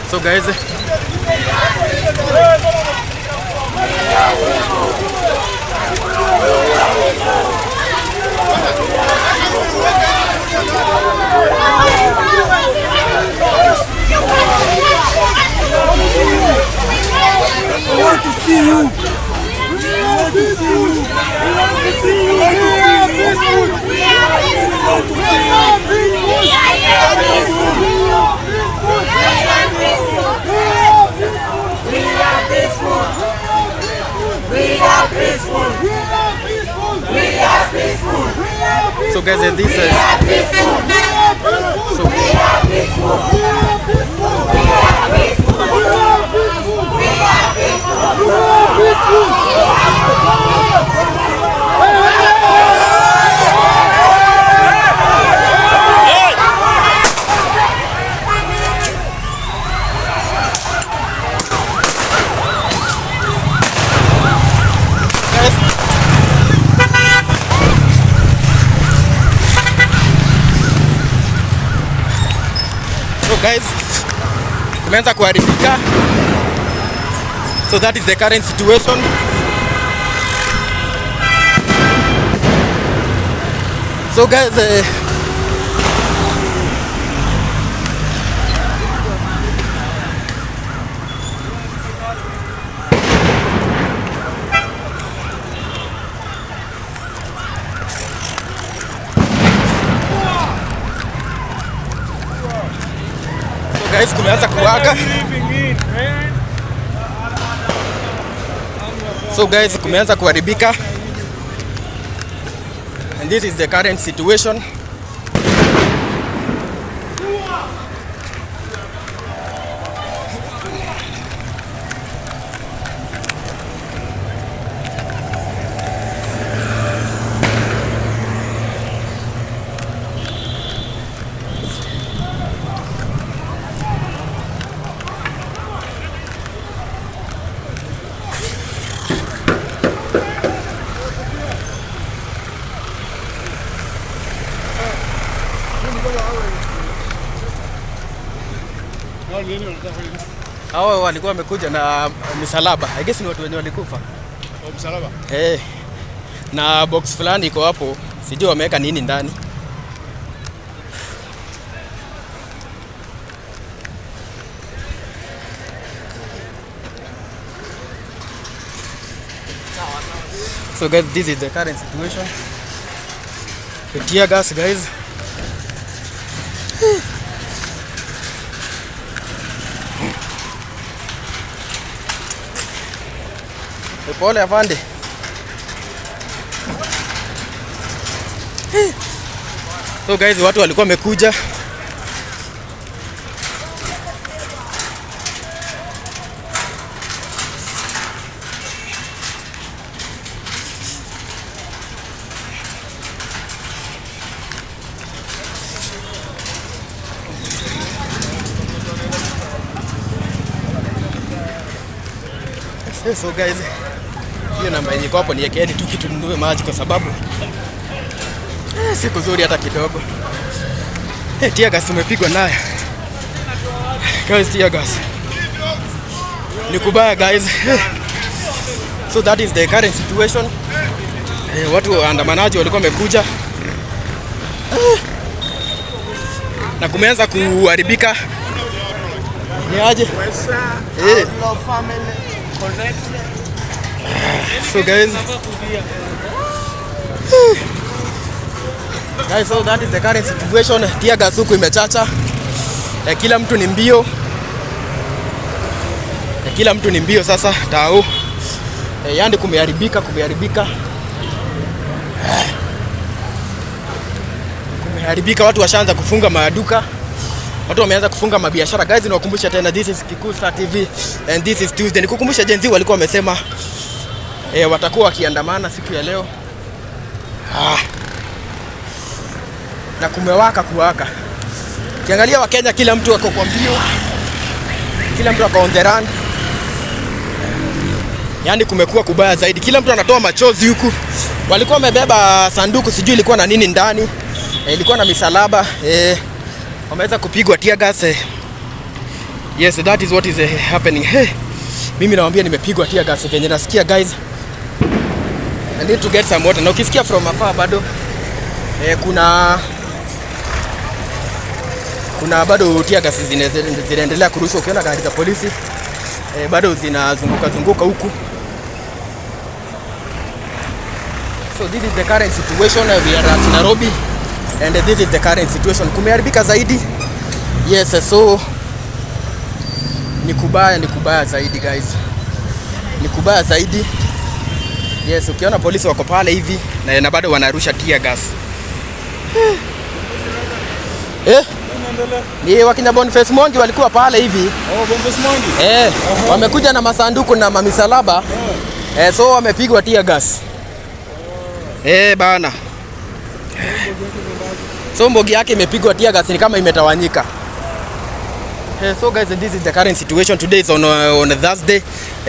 So guys, I want to see you. I want to see you. I want to see you. We are peaceful. so guys, this is guys, tumeanza kuharibika. So that is the current situation. So guys, guys, kumeanza kuwaka. So guys, kumeanza kuharibika. And this is the current situation. Hao walikuwa wamekuja na misalaba. I guess ni watu wenye walikufa. Oh, msalaba? Na box fulani iko hapo. Sijui wameweka nini ndani. So guys, this is the current situation. The tear gas, guys. Pole afande. So guys, watu walikuwa wamekuja. So guys, hiyo namba yenye iko hapo niekeeni tu kitu ninunue maji kwa sababu si kuzuri hata kidogo. Tear gas tumepigwa nayo. Guys, tear gas. Ni kubaya guys. So that is the current situation. Watu waandamanaji walikuwa wamekuja. Na kumeanza kuharibika. Ni aje? So guys, so that is the current situation. Tear gas huku imechacha. Kila mtu ni mbio. Kila mtu ni mbio sasa tao. Yandi kumeharibika. Kumeharibika, watu washaanza kufunga maduka. Watu wameanza kufunga mabiashara. Guys, niwakumbusha tena, this is Kikuyu Star TV and this is Tuesday. Nikukumbusha Gen Z walikuwa wamesema watakuwa wakiandamana siku ya leo. Na kumewaka kuwaka. Ukiangalia Wakenya kila mtu wako kwa mbio. Kila mtu wako on the run. Yaani kumekuwa kubaya zaidi. Kila mtu anatoa machozi huku. Walikuwa wamebeba sanduku, sijui ilikuwa na nini ndani. Ilikuwa na misalaba. Wameweza kupigwa tear gas. Yes, that is what is happening. Mimi nawaambia nimepigwa tear gas venye nasikia guys. I need to get some water. Na ukisikia from afar bado kuna bado tear gas zinaendelea kurushwa. Ukiona gari za polisi bado zinazunguka huku. So this is the current situation. We are at Nairobi and this is the current situation. Kumeharibika zaidi. Yes, so ni kubaya zaidi guys. Ni kubaya zaidi. Yes, ukiona polisi wako pale hivi na bado wanarusha tear gas. Ni wakina Boniface Mwangi walikuwa pale hivi. Boniface Mwangi. Wamekuja na masanduku na mamisalaba. So wamepigwa tear gas. Bana. So mbogi yake imepigwa tear gas, ni kama imetawanyika. So guys, this is the current situation. Today is on a Thursday.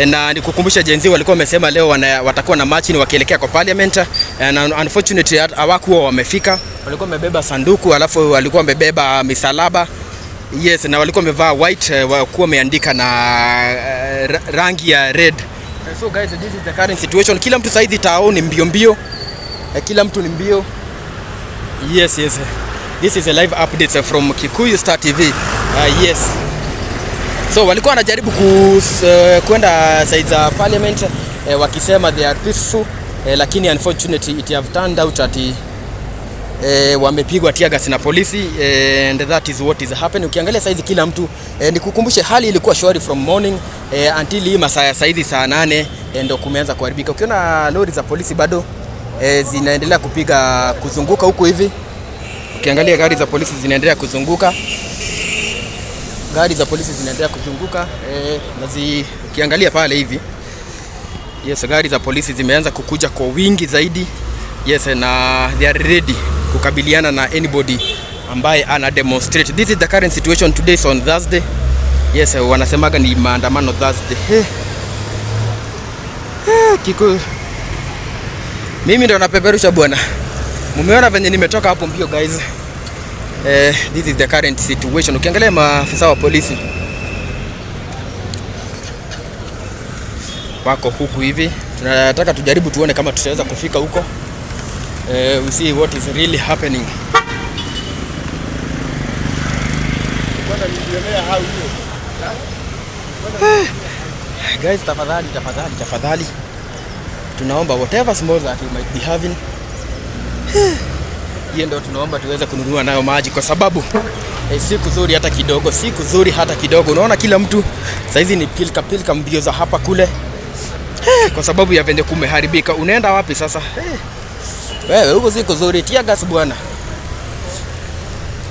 Na nikukumbusha Gen Z walikuwa wamesema leo watakuwa na march wakielekea kwa parliament. And unfortunately hawakuwa wamefika. Walikuwa wamebeba sanduku, alafu walikuwa wamebeba misalaba. Yes, na walikuwa wamevaa white, walikuwa wameandika na rangi ya red. So guys, this is the current situation. Kila mtu saizi tao ni mbio. Kila mtu ni mbio. Yes. This is a live update from Kikuyu Star TV. Yes. So walikuwa wanajaribu kwenda side za parliament wakisema they are peaceful, lakini unfortunately it have turned out that wamepigwa tear gas na polisi, and that is what is happening. Ukiangalia saizi kila mtu nikukumbushe hali ilikuwa shwari from morning until hii masaa saizi saa 8 ndio kumeanza kuharibika. Ukiona lori za polisi bado zinaendelea kuzunguka huko hivi. Ukiangalia gari za polisi zinaendelea kuzunguka. Ukiangalia pale hivi. Yes, gari za polisi zimeanza kukuja kwa wingi zaidi. Yes, na they are ready kukabiliana na anybody ambaye ana demonstrate. This is the current situation. Today is on Thursday. Yes, wanasemaga ni maandamano Thursday. Kikuyu. Mimi ndo napeperusha bwana. Mumeona venye nimetoka hapo mbio guys. This is the current situation. Ukiangalia maafisa wa polisi wako huku hivi. Tunataka tujaribu tuone kama tutaweza kufika huko. We see what is really happening. Guys, tafadhali. Tunaomba whatever small that we might be having. Hiyo ndio tunaomba tuweze kununua nayo maji, kwa sababu siku nzuri hata kidogo. Unaona kila mtu saizi ni pilka mbio za hapa kule. Kwa sababu ya venye kumeharibika. Unaenda wapi sasa? Wewe huko siku nzuri tear gas bwana.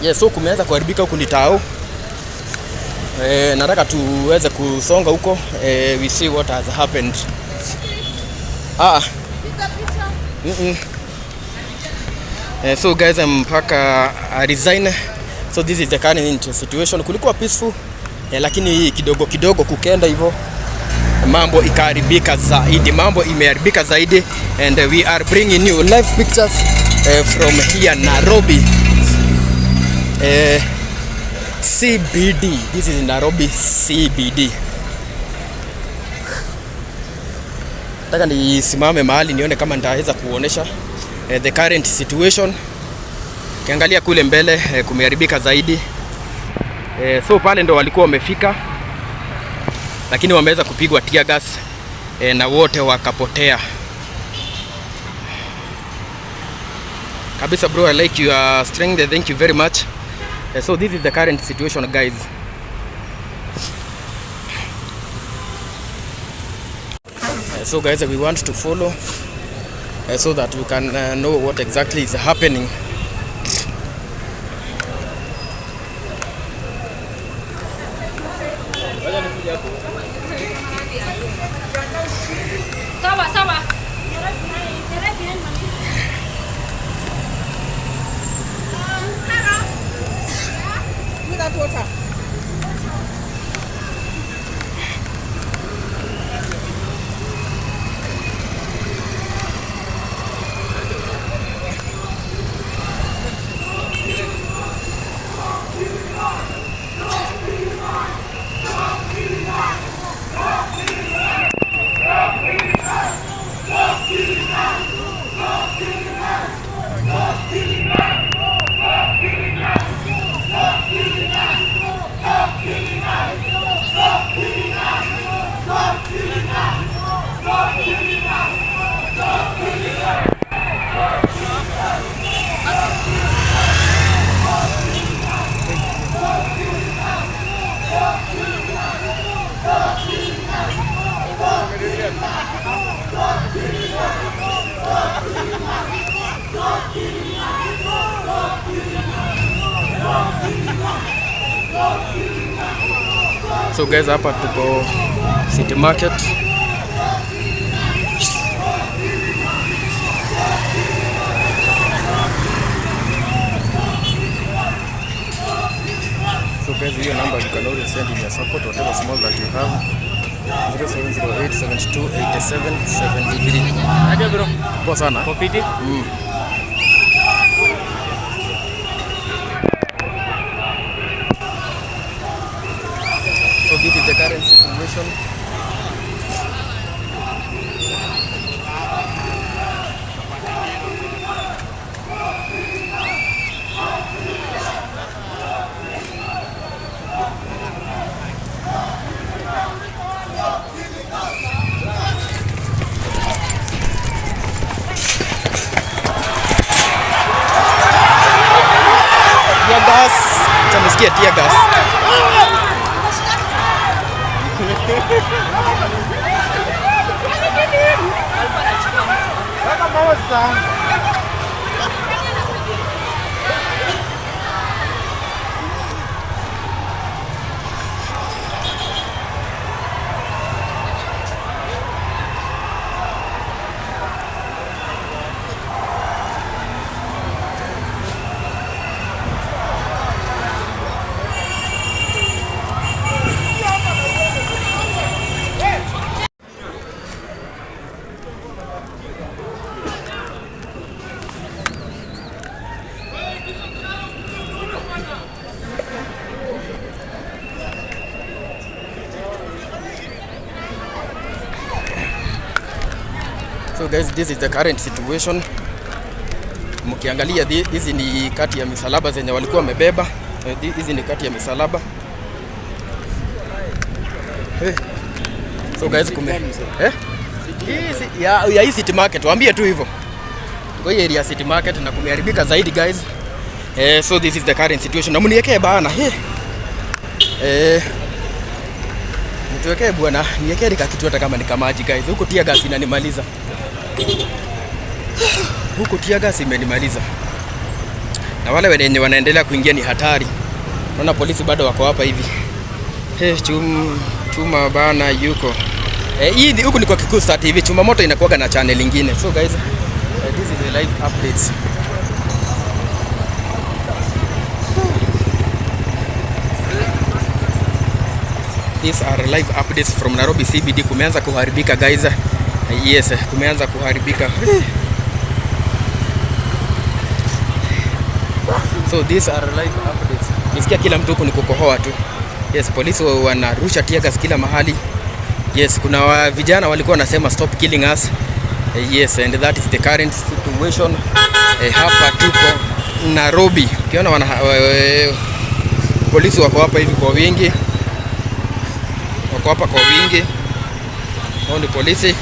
Yes, so kumeanza kuharibika huko ni tao. Nataka tuweze kusonga huko. We see what has happened. So guys, mpaka resign. So this is the current situation. Kulikuwa peaceful, lakini kidogo kukenda hivyo mambo ikaharibika zaidi. And we are bringing you live pictures from here Nairobi CBD. This is Nairobi CBD. Nataka nisimame mahali nione kama nitaweza kuonesha the current situation. Kiangalia kule mbele kumeharibika zaidi. So pale ndo walikuwa wamefika, lakini wameweza kupigwa tear gas na wote wakapotea kabisa. Bro, I like your strength. Thank you very much. So this is the current situation guys. So guys, we want to follow so that we can know what exactly is happening. So guys, hapa tuko City Market. So guys, your number you can always send in your support whatever small that you have. 0708728773. Aje bro. Poa sana. Kopiti? So this is the current situation. Tear gas. Tumesikia tear gas. So guys, this is the current situation. Mkiangalia hizi ni kati ya misalaba zenye walikuwa wamebeba. Hizi ni kati ya misalaba. So guys, hii City Market, waambie tu hivyo. Kwa hiyo area City Market na kumeharibika zaidi guys. So this is the current situation. Na mniwekee bana. Mtuwekee bwana, niwekee kitu hata kama ni kamaji guys. Huko tear gas inanimaliza. Huko tear gas imenimaliza. Na wale wenye wanaendelea kuingia ni hatari. Naona polisi bado wako hapa hivi. Chuma bana yuko. Hii huku ni kwa Kikuyu Star TV. Chuma moto inakuwaga na channel nyingine. So guys, this is the live updates. These are live updates from Nairobi CBD. Kumeanza kuharibika guys. Yes, kumeanza kuharibika. So these are live updates. Nisikia kila mtu huko ni kukohoa tu. Yes, polisi wanarusha tear gas kila mahali. Yes, kuna vijana walikuwa wanasema stop killing us. Yes, and that is the current situation. Hapa tuko Nairobi. Ukiona polisi wako hapa hivi kwa wingi. Wako hapa kwa wingi. Hao ni polisi.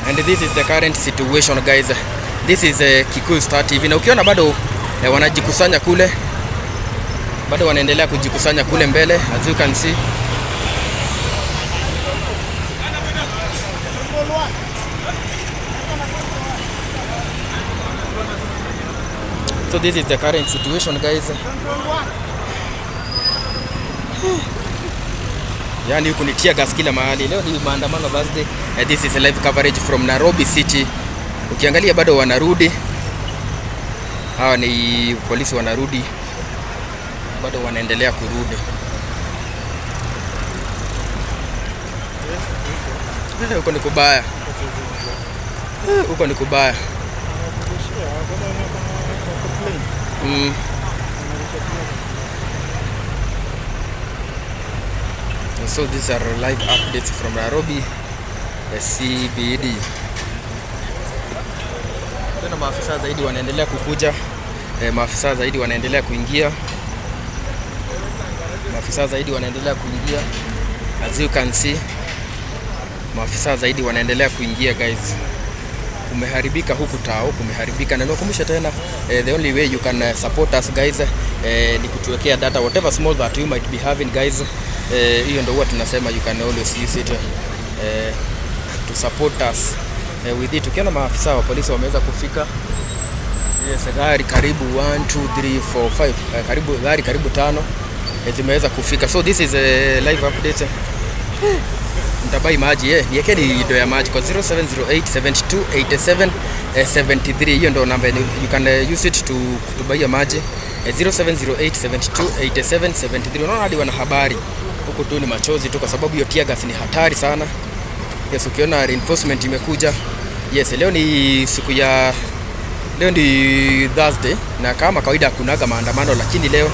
And this is the current situation guys. This is Kikuyu Star TV. Na ukiona bado wanajikusanya kule. Bado wanaendelea kujikusanya kule mbele as you can see. So this is the current situation guys. Yani huku ni tear gas kila mahali. Leo ni maandamano birthday. This is a live coverage from Nairobi City. Ukiangalia bado wanarudi. Hawa ni polisi wanarudi. Bado wanaendelea kurudi. Huko ni kubaya. Huko ni kubaya. So these are live updates from Nairobi CBD. Tena maafisa zaidi wanaendelea kukuja. Maafisa zaidi wanaendelea kuingia. Maafisa zaidi wanaendelea kuingia. As you can see, maafisa zaidi wanaendelea kuingia guys. Kumeharibika huku tao, kumeharibika. Na nakumbusha tena, the only way you can support us guys ni kutuwekea data whatever small that you might be having guys. Hiyo ndio huwa tunasema you can always use it to support us with it. Ukiona maafisa wa polisi wameweza kufika. Yes, gari karibu 1 2 3 4 5 karibu gari karibu 5 zimeweza kufika. So this is a live update Mtabai maji niwekeni do ya maji kwa 0708728773. Hiyo ndio namba, you can use it to kutubaia maji 0708728773. Unaona hadi wana habari huko tu ni machozi tu, kwa sababu hiyo tear gas ni hatari sana. Yes, ukiona reinforcement imekuja. Yes, leo ni Thursday na kama kawaida hakunaga maandamano, lakini leo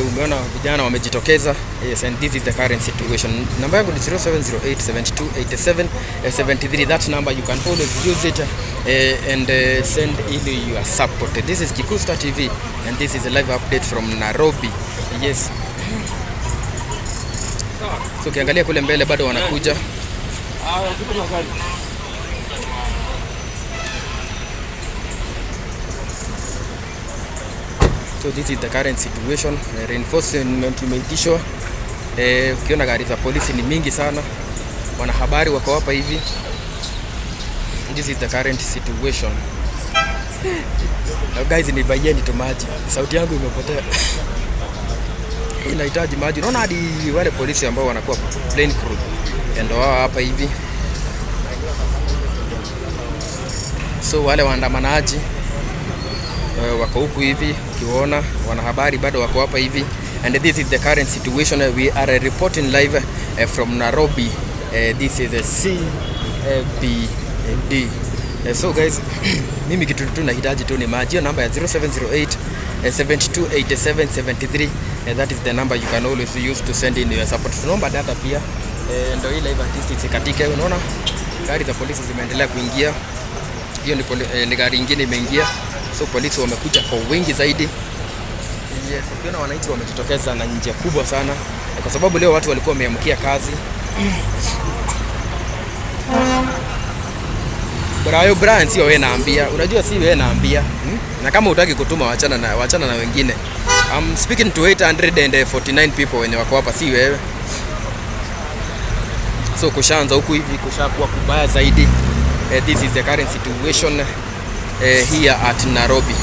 umeona vijana wamejitokeza. Yes, and this is the current situation. Namba yangu ni 0708728773. That number you can always use it and send in your support. This is Gikuyu Star TV and this is a live update from Nairobi. Yes. So ukiangalia kule mbele bado wanakuja. So this is the current situation. Reinforcement imeitishwa. Ukiona gari za polisi ni mingi sana. Wanahabari wako hapa hivi. This is the current situation. Now guys, ni bayeni tu maji. Sauti yangu imepotea. Inahitaji maji. Unaona hadi wale polisi ambao wanakuwa plain crew ndio wao hapa hivi. So wale waandamanaji wako huku hivi, ukiona wanahabari bado wako hapa hivi. And this is the current situation. We are reporting live from Nairobi. This is a CBD. So guys, mimi kitu tu nahitaji tu ni maji. Namba ya 0708728773. That is the number you can always use to send in your support. Tunaomba data pia. Ndio ile live artist ikatike. Unaona gari za polisi zimeendelea kuingia. Hiyo ni gari nyingine imeingia. So polisi wamekuja kwa wingi zaidi. Yes, ukiona wananchi wamejitokeza na njia kubwa sana kwa sababu leo watu walikuwa wameamkia kazi. Brian, sio wewe naambia. Unajua si wewe naambia. Na kama hutaki kutuma wachana na wengine. I'm speaking to 849 people wenye wako hapa, si wewe. So kushaanza huku hivi kushakuwa kubaya zaidi. This is the current situation here at Nairobi.